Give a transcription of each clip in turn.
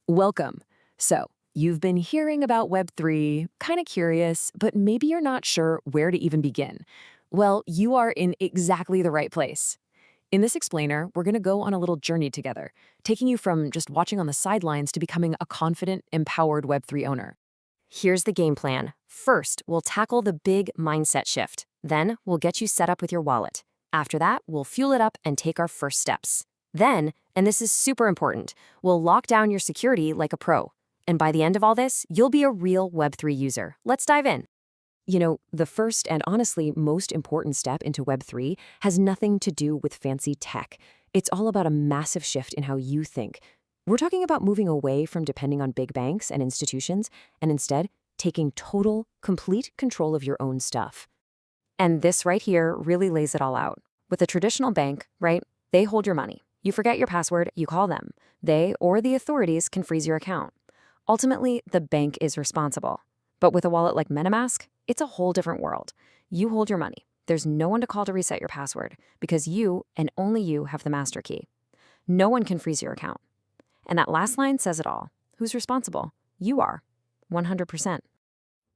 Welcome. So, you've been hearing about Web3, kind of curious, but maybe you're not sure where to even begin. Well, you are in exactly the right place. In this explainer, we're going to go on a little journey together, taking you from just watching on the sidelines to becoming a confident, empowered Web3 owner. Here's the game plan. First, we'll tackle the big mindset shift. Then, we'll get you set up with your wallet. After that, we'll fuel it up and take our first steps. Then, and this is super important, we'll lock down your security like a pro. And by the end of all this, you'll be a real Web3 user. Let's dive in. You know, the first and honestly most important step into Web3 has nothing to do with fancy tech. It's all about a massive shift in how you think. We're talking about moving away from depending on big banks and institutions and instead taking total, complete control of your own stuff. And this right here really lays it all out. With a traditional bank, right, they hold your money. You forget your password, you call them. They or the authorities can freeze your account. Ultimately, the bank is responsible. But with a wallet like MetaMask, it's a whole different world. You hold your money. There's no one to call to reset your password because you and only you have the master key. No one can freeze your account. And that last line says it all. Who's responsible? You are. 100%.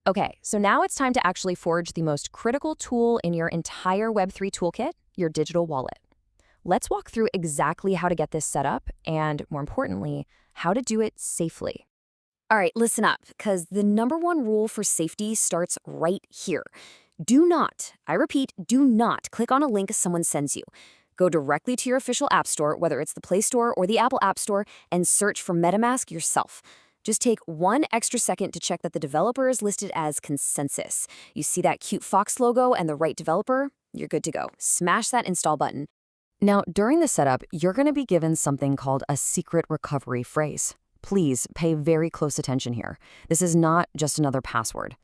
Okay, so now it's time to actually forge the most critical tool in your entire Web3 toolkit, your digital wallet. Let's walk through exactly how to get this set up and, more importantly, how to do it safely. All right, listen up, because the number one rule for safety starts right here. Do not, I repeat, do not click on a link someone sends you. Go directly to your official app store, whether it's the Play Store or the Apple App Store, and search for MetaMask yourself. Just take one extra second to check that the developer is listed as Consensus. You see that cute Fox logo and the right developer? You're good to go. Smash that install button. Now, during the setup, you're going to be given something called a secret recovery phrase. Please pay very close attention here. This is not just another password.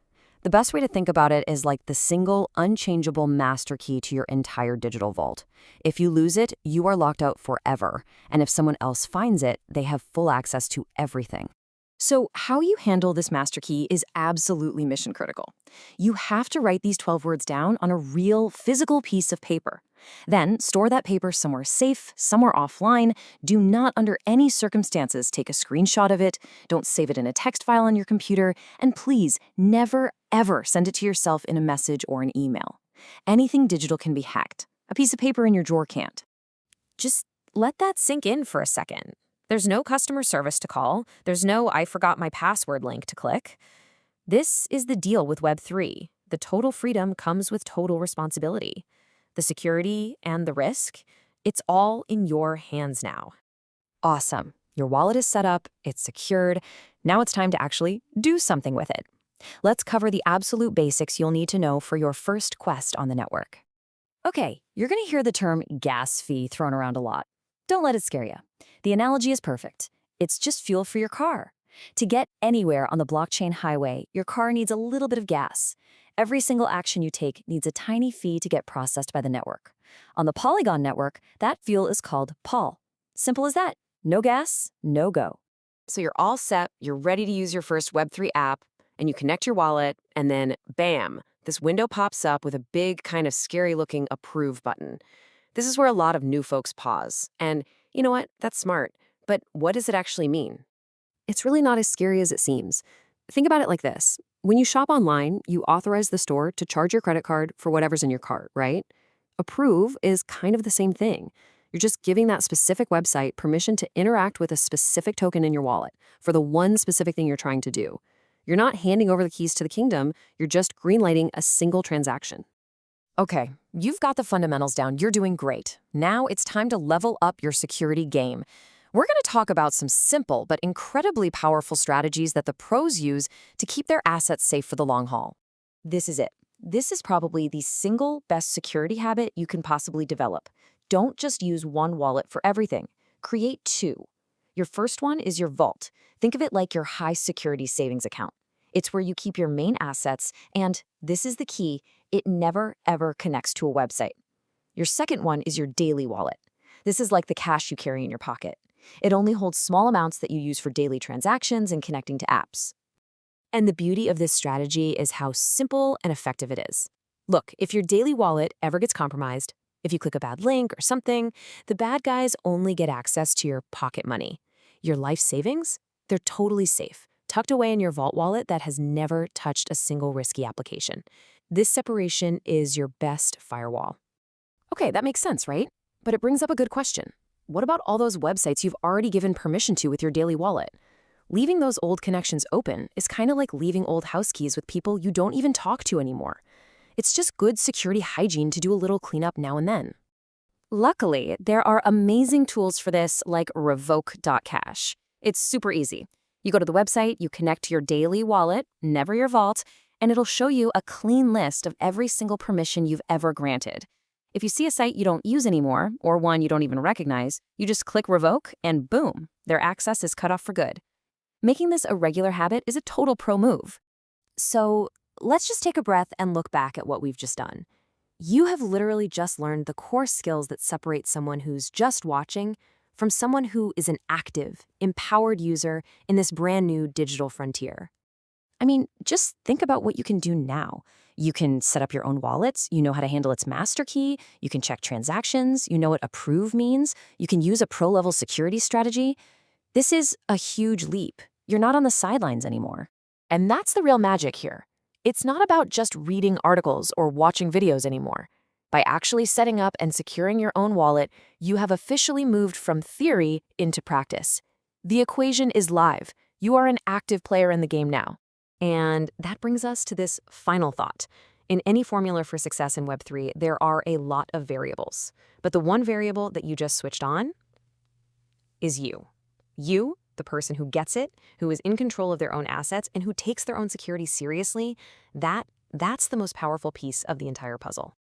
The best way to think about it is like the single, unchangeable master key to your entire digital vault. If you lose it, you are locked out forever. And if someone else finds it, they have full access to everything. So how you handle this master key is absolutely mission critical. You have to write these 12 words down on a real physical piece of paper. Then store that paper somewhere safe, somewhere offline. Do not under any circumstances take a screenshot of it. Don't save it in a text file on your computer. And please never, ever send it to yourself in a message or an email. Anything digital can be hacked. A piece of paper in your drawer can't. Just let that sink in for a second. There's no customer service to call. There's no I forgot my password link to click. This is the deal with Web3. The total freedom comes with total responsibility. The security and the risk, it's all in your hands now. Awesome. Your wallet is set up, it's secured. Now it's time to actually do something with it. Let's cover the absolute basics you'll need to know for your first quest on the network. Okay, you're going to hear the term gas fee thrown around a lot. Don't let it scare you. The analogy is perfect. It's just fuel for your car. To get anywhere on the blockchain highway, your car needs a little bit of gas. Every single action you take needs a tiny fee to get processed by the network. On the Polygon network, that fuel is called Pol. Simple as that. No gas, no go. So you're all set, you're ready to use your first Web3 app, and you connect your wallet, and then bam, this window pops up with a big kind of scary-looking approve button. This is where a lot of new folks pause. And you know what? That's smart. But what does it actually mean? It's really not as scary as it seems. Think about it like this. When you shop online, you authorize the store to charge your credit card for whatever's in your cart, right? Approve is kind of the same thing. You're just giving that specific website permission to interact with a specific token in your wallet for the one specific thing you're trying to do. You're not handing over the keys to the kingdom. You're just greenlighting a single transaction. Okay, you've got the fundamentals down. You're doing great. Now it's time to level up your security game. We're going to talk about some simple but incredibly powerful strategies that the pros use to keep their assets safe for the long haul. This is it. This is probably the single best security habit you can possibly develop. Don't just use one wallet for everything. Create two. Your first one is your vault. Think of it like your high security savings account. It's where you keep your main assets, and this is the key, it never ever connects to a website. Your second one is your daily wallet. This is like the cash you carry in your pocket. It only holds small amounts that you use for daily transactions and connecting to apps. And the beauty of this strategy is how simple and effective it is. Look, if your daily wallet ever gets compromised, if you click a bad link or something, the bad guys only get access to your pocket money. Your life savings? They're totally safe, tucked away in your Vault wallet that has never touched a single risky application. This separation is your best firewall. Okay, that makes sense, right? But it brings up a good question. What about all those websites you've already given permission to with your daily wallet? Leaving those old connections open is kind of like leaving old house keys with people you don't even talk to anymore. It's just good security hygiene to do a little cleanup now and then. Luckily, there are amazing tools for this like revoke.cash. It's super easy. You go to the website, you connect to your daily wallet, never your vault, and it'll show you a clean list of every single permission you've ever granted. If you see a site you don't use anymore, or one you don't even recognize, you just click revoke and boom, their access is cut off for good. Making this a regular habit is a total pro move. So let's just take a breath and look back at what we've just done. You have literally just learned the core skills that separate someone who's just watching from someone who is an active, empowered user in this brand new digital frontier. I mean, just think about what you can do now. You can set up your own wallets, you know how to handle its master key, you can check transactions, you know what approve means, you can use a pro-level security strategy. This is a huge leap. You're not on the sidelines anymore. And that's the real magic here. It's not about just reading articles or watching videos anymore. By actually setting up and securing your own wallet, you have officially moved from theory into practice. The equation is live. You are an active player in the game now. And that brings us to this final thought. In any formula for success in Web3, there are a lot of variables. But the one variable that you just switched on is you. You, the person who gets it, who is in control of their own assets, and who takes their own security seriously, that's the most powerful piece of the entire puzzle.